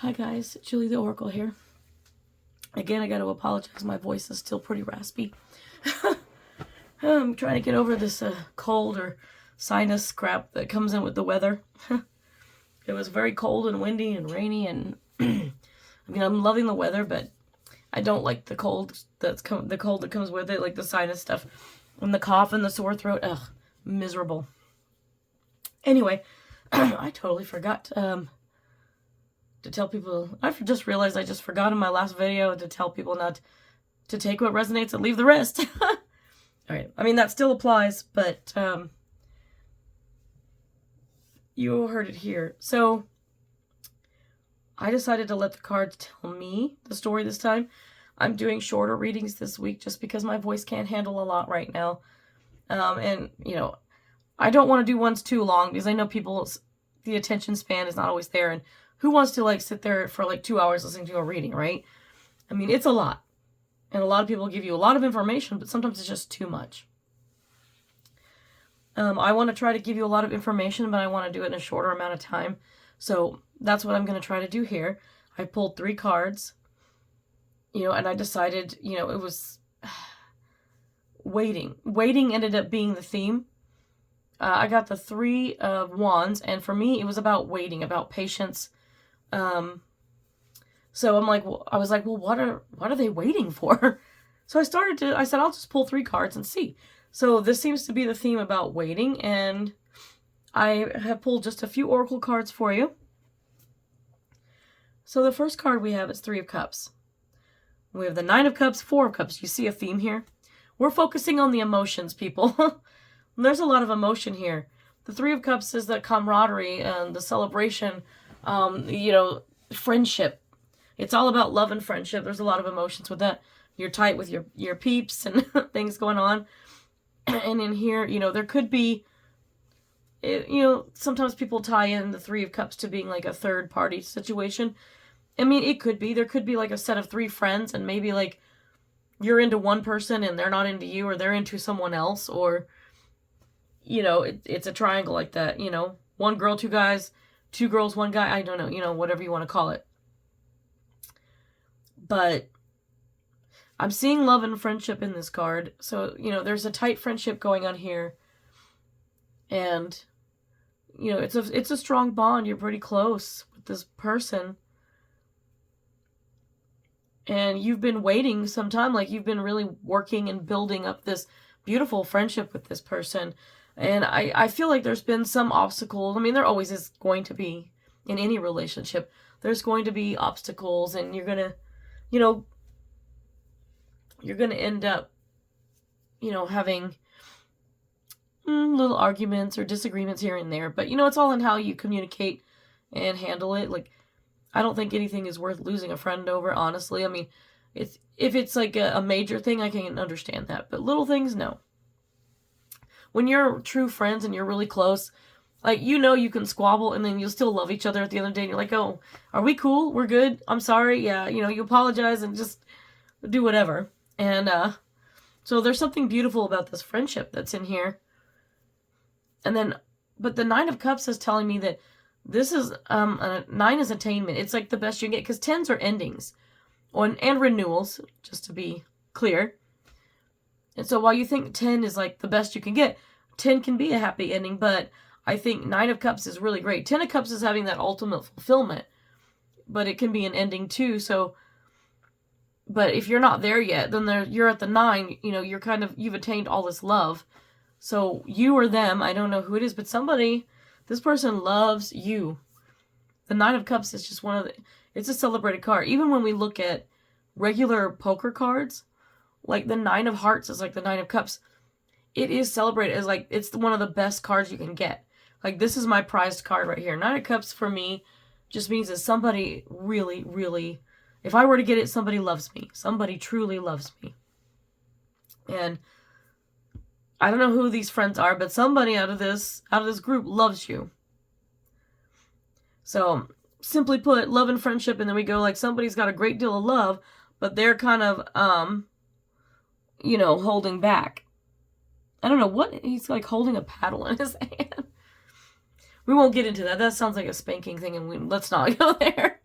Hi guys, Julie the Oracle here. Again, I got to apologize. My voice is still pretty raspy. I'm trying to get over this cold or sinus crap that comes in with the weather. It was very cold and windy and rainy, and I mean, I'm loving the weather, but I don't like the cold the cold that comes with it, like the sinus stuff and the cough and the sore throat. Ugh, miserable. Anyway, I totally forgot to tell people. I just realized I just forgot in my last video to tell people not to take what resonates and leave the rest. All right. I mean, that still applies, but you heard it here. So I decided to let the cards tell me the story this time. I'm doing shorter readings this week just because my voice can't handle a lot right now. And, you know, I don't want to do ones too long because I know people's, the attention span is not always there. And who wants to like sit there for like 2 hours listening to a reading, right? I mean, it's a lot. And a lot of people give you a lot of information, but sometimes it's just too much. I want to try to give you a lot of information, but I want to do it in a shorter amount of time. So that's what I'm going to try to do here. I pulled 3 cards, you know, and I decided, you know, it was waiting. Waiting ended up being the theme. I got the 3 of Wands, and for me, it was about waiting, about patience. So I'm like, well, I was like, well, what are they waiting for? So I said, I'll just pull 3 cards and see. So this seems to be the theme about waiting, and I have pulled just a few oracle cards for you. So the first card we have is 3 of Cups. We have the 9 of Cups, 4 of Cups. You see a theme here? We're focusing on the emotions, people. There's a lot of emotion here. The 3 of Cups is the camaraderie and the celebration, you know, friendship. It's all about love and friendship. There's a lot of emotions with that. You're tight with your peeps and things going on. And in here, you know, there could be, you know, sometimes people tie in the 3 of Cups to being like a third party situation. I mean, it could be. There could be like a set of 3 friends, and maybe like you're into one person and they're not into you, or they're into someone else, or, you know, it's a triangle like that, you know, 1 girl, 2 guys, 2 girls, 1 guy. I don't know, you know, whatever you want to call it. But I'm seeing love and friendship in this card. So, you know, there's a tight friendship going on here. And, you know, it's a strong bond. You're pretty close with this person. And you've been waiting some time. Like, you've been really working and building up this beautiful friendship with this person. And I feel like there's been some obstacles. I mean, there always is going to be in any relationship. There's going to be obstacles, and you're going to, you know, you're going to end up, you know, having little arguments or disagreements here and there. But, you know, it's all in how you communicate and handle it. Like, I don't think anything is worth losing a friend over, honestly. I mean, if it's like a major thing, I can understand that. But little things, no. When you're true friends and you're really close, like, you know, you can squabble and then you'll still love each other at the end of the day. And you're like, oh, are we cool? We're good. I'm sorry. Yeah, you know, you apologize and just do whatever. And so there's something beautiful about this friendship that's in here. And then, but the 9 of Cups is telling me that this is, 9 is attainment. It's like the best you can get, because 10s are endings and renewals, just to be clear. And so while you think 10 is like the best you can get, 10 can be a happy ending, but I think 9 of Cups is really great. 10 of Cups is having that ultimate fulfillment, but it can be an ending too. So, but if you're not there yet, then you're at the 9, you know, you've attained all this love. So you or them, I don't know who it is, but this person loves you. The 9 of Cups is just it's a celebrated card. Even when we look at regular poker cards, like the 9 of Hearts is like the 9 of Cups. It is celebrated as like, it's one of the best cards you can get. Like, this is my prized card right here. 9 of Cups for me just means that somebody really, really, if I were to get it, somebody loves me. Somebody truly loves me. And I don't know who these friends are, but somebody out of this group loves you. So, simply put, love and friendship, and then we go like, somebody's got a great deal of love, but they're kind of, you know, holding back. I don't know what, he's like holding a paddle in his hand. We won't get into that. That sounds like a spanking thing, and let's not go there.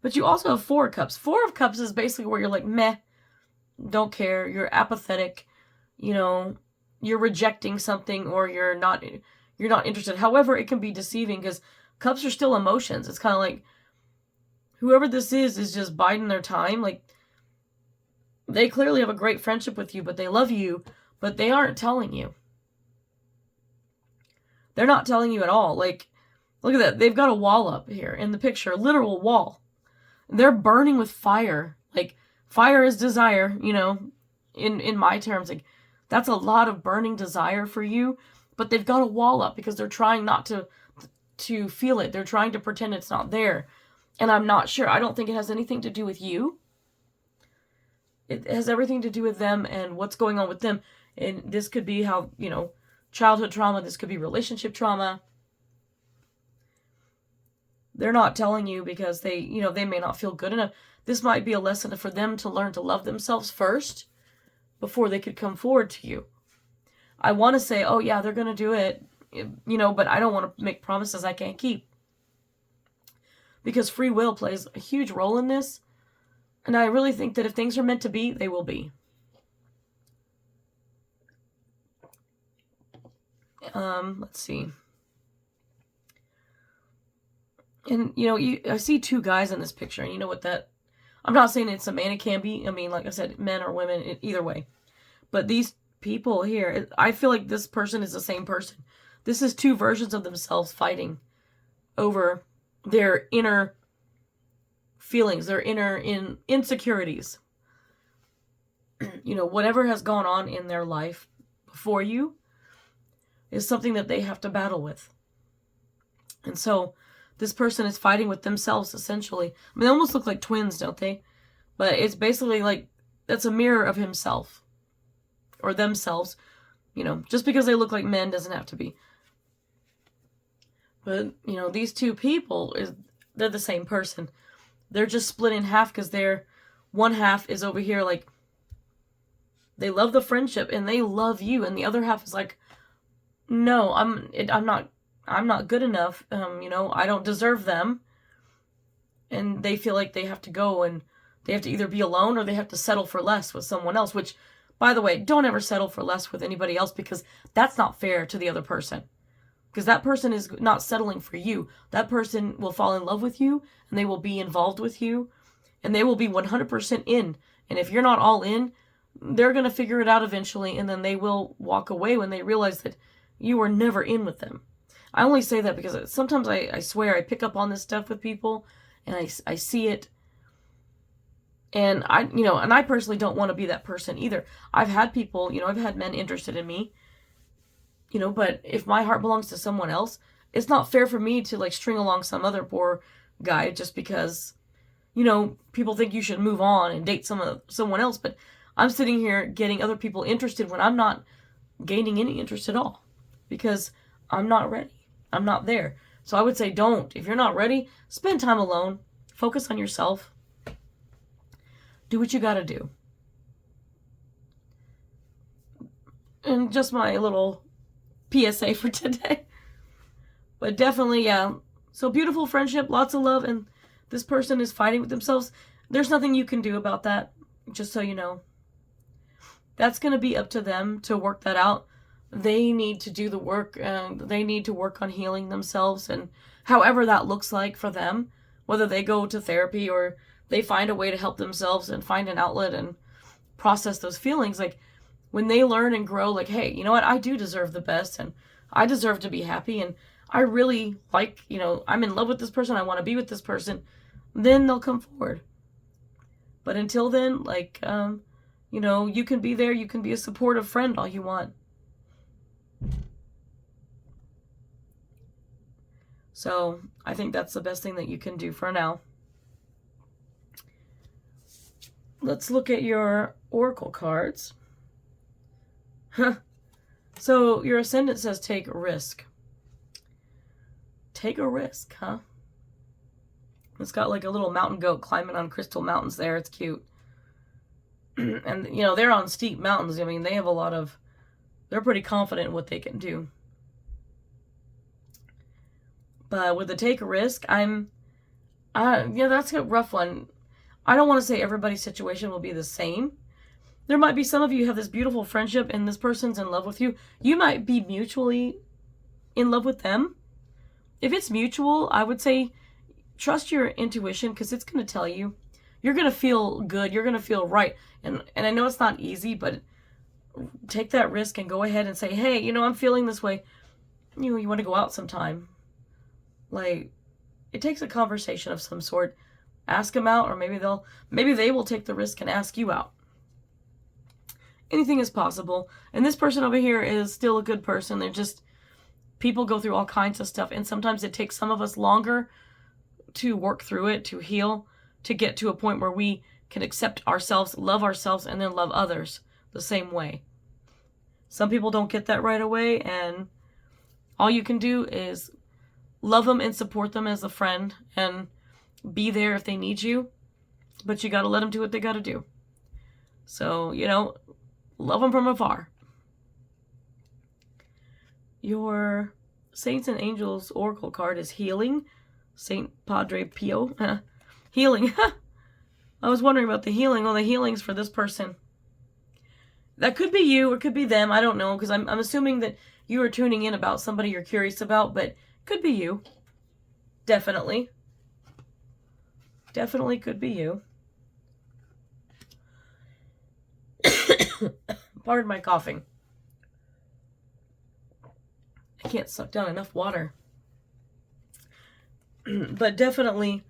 But you also have Four of Cups. Four of Cups is basically where you're like, meh, don't care, you're apathetic, you know, you're rejecting something, or you're not interested. However, it can be deceiving because cups are still emotions. It's kind of like whoever this is just biding their time. Like, they clearly have a great friendship with you, but they love you, but they aren't telling you. They're not telling you at all. Like, look at that. They've got a wall up here in the picture, a literal wall. They're burning with fire. Like, fire is desire, you know, in my terms. Like, that's a lot of burning desire for you, but they've got a wall up because they're trying not to feel it. They're trying to pretend it's not there. And I'm not sure. I don't think it has anything to do with you. It has everything to do with them and what's going on with them. And this could be how, you know, childhood trauma. This could be relationship trauma. They're not telling you because they, you know, they may not feel good enough. This might be a lesson for them to learn to love themselves first before they could come forward to you. I want to say, oh yeah, they're going to do it, you know, but I don't want to make promises I can't keep. Because free will plays a huge role in this. And I really think that if things are meant to be, they will be. Let's see. And, you know, I see two guys in this picture, and you know what that... I'm not saying it's a man, it can be. I mean, like I said, men or women, either way. But these people here, I feel like this person is the same person. This is two versions of themselves fighting over their inner feelings, their inner insecurities. You know, whatever has gone on in their life before you is something that they have to battle with. And so this person is fighting with themselves, essentially. I mean, they almost look like twins, don't they? But it's basically like, that's a mirror of himself. Or themselves. You know, just because they look like men doesn't have to be. But, you know, these two people, they're the same person. They're just split in half because one half is over here like, they love the friendship and they love you. And the other half is like, no, I'm not good enough. You know, I don't deserve them. And they feel like they have to go and they have to either be alone or they have to settle for less with someone else, which, by the way, don't ever settle for less with anybody else because that's not fair to the other person. Because that person is not settling for you. That person will fall in love with you and they will be involved with you and they will be 100% in. And if you're not all in, they're going to figure it out eventually and then they will walk away when they realize that you were never in with them. I only say that because sometimes I swear I pick up on this stuff with people and I see it. And I personally don't want to be that person either. I've had people, you know, I've had men interested in me, you know, but if my heart belongs to someone else, it's not fair for me to like string along some other poor guy just because, you know, people think you should move on and date someone else. But I'm sitting here getting other people interested when I'm not gaining any interest at all because I'm not ready. I'm not there. So I would say don't. If you're not ready, spend time alone. Focus on yourself. Do what you gotta do. And just my little PSA for today. But definitely, yeah. So beautiful friendship, lots of love, and this person is fighting with themselves. There's nothing you can do about that, just so you know. That's going to be up to them to work that out. They need to do the work, and they need to work on healing themselves, and however that looks like for them, whether they go to therapy or they find a way to help themselves and find an outlet and process those feelings. Like, when they learn and grow, like, hey, you know what, I do deserve the best, and I deserve to be happy, and I really like, you know, I'm in love with this person, I want to be with this person, then they'll come forward. But until then, like, you know, you can be there, you can be a supportive friend all you want. So, I think that's the best thing that you can do for now. Let's look at your oracle cards. So, your ascendant says take a risk. Take a risk, huh? It's got like a little mountain goat climbing on crystal mountains there. It's cute. And, you know, they're on steep mountains. I mean, they have a lot of... They're pretty confident in what they can do. But with the take a risk, I'm Yeah, that's a rough one. I don't want to say everybody's situation will be the same. There might be some of you have this beautiful friendship and this person's in love with you. You might be mutually in love with them. If it's mutual, I would say trust your intuition because it's going to tell you. You're going to feel good. You're going to feel right. And I know it's not easy, but take that risk and go ahead and say, hey, I'm feeling this way. You want to go out sometime. Like, it takes a conversation of some sort. Ask them out, or maybe they will take the risk and ask you out. Anything is possible. And this person over here is still a good person. They're just, people go through all kinds of stuff, and sometimes it takes some of us longer to work through it, to heal, to get to a point where we can accept ourselves, and then love others the same way. Some people don't get that right away, and all you can do is love them and support them as a friend and be there if they need you, but you got to let them do what they got to do. So, love them from afar. Your Saints and Angels Oracle card is Healing. Saint Padre Pio. Healing. I was wondering about the healing. Well, the healing's for this person. That could be you or could be them. I don't know, because I'm assuming that you are tuning in about somebody you're curious about, but could be you. Definitely. Definitely could be you. Pardon my coughing. I can't suck down enough water. But definitely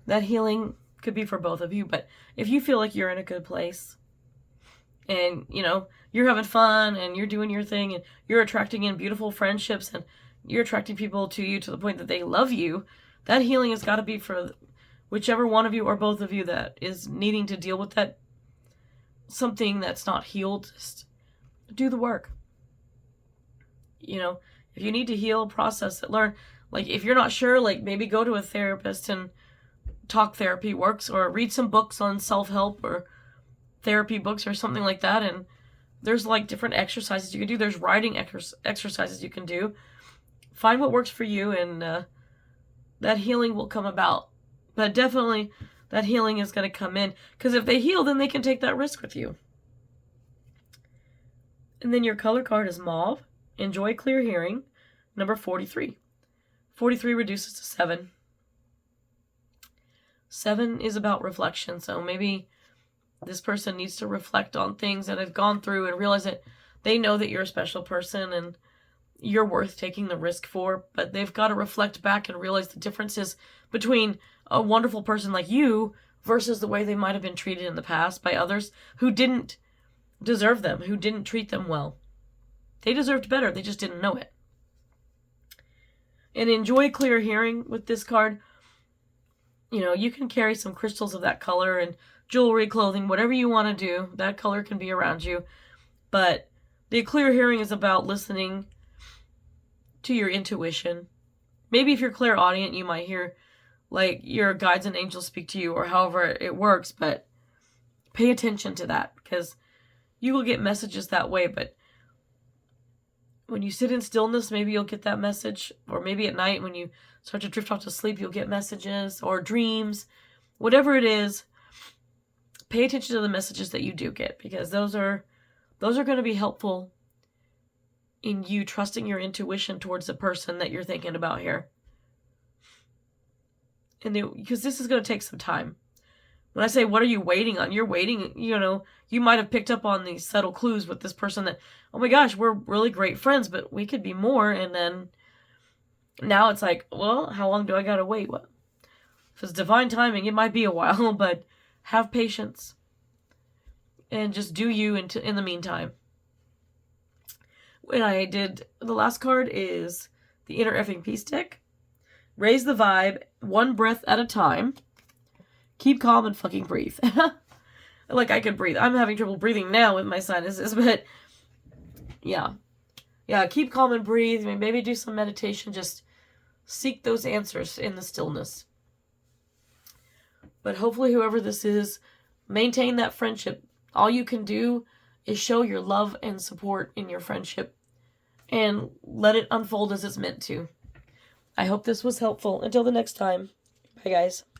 that healing could be for both of you. But if you feel like you're in a good place and, you're having fun and you're doing your thing and you're attracting in beautiful friendships and you're attracting people to you to the point that they love you, that healing has got to be for whichever one of you or both of you that is needing to deal with that, something that's not healed. Just do the work. If you need to heal, process it, learn. Like, if you're not sure, maybe go to a therapist and talk therapy works, or read some books on self-help or therapy books or something like that. And there's different exercises you can do. There's writing exercises you can do. Find what works for you, and that healing will come about. But definitely that healing is going to come in, because if they heal, then they can take that risk with you. And then your color card is Mauve. Enjoy clear hearing. Number 43. 43 reduces to 7. 7 is about reflection. So maybe this person needs to reflect on things that they've gone through and realize that they know that you're a special person and you're worth taking the risk for, but they've got to reflect back and realize the differences between a wonderful person like you versus the way they might have been treated in the past by others who didn't deserve them, who didn't treat them well. They deserved better, they just didn't know it. And enjoy clear hearing with this card. You can carry some crystals of that color and jewelry, clothing, whatever you want to do. That color can be around you. But the clear hearing is about listening to your intuition. Maybe if you're clairaudient, you might hear your guides and angels speak to you, or however it works, but pay attention to that, because you will get messages that way. But when you sit in stillness, maybe you'll get that message, or maybe at night when you start to drift off to sleep, you'll get messages or dreams. Whatever it is, pay attention to the messages that you do get, because those are going to be helpful in you trusting your intuition towards the person that you're thinking about here. And because this is going to take some time. When I say, what are you waiting on? You're waiting, you might have picked up on these subtle clues with this person that, oh my gosh, we're really great friends, but we could be more. And then now it's like, well, how long do I got to wait? What? If it's divine timing, it might be a while, but have patience and just do you in the meantime. When I did, the last card is the Inner Effing Peace deck. Raise the vibe, one breath at a time. Keep calm and fucking breathe. I could breathe. I'm having trouble breathing now with my sinuses, but yeah. Yeah, keep calm and breathe. Maybe do some meditation. Just seek those answers in the stillness. But hopefully whoever this is, maintain that friendship. All you can do is show your love and support in your friendship and let it unfold as it's meant to. I hope this was helpful. Until the next time. Bye, guys.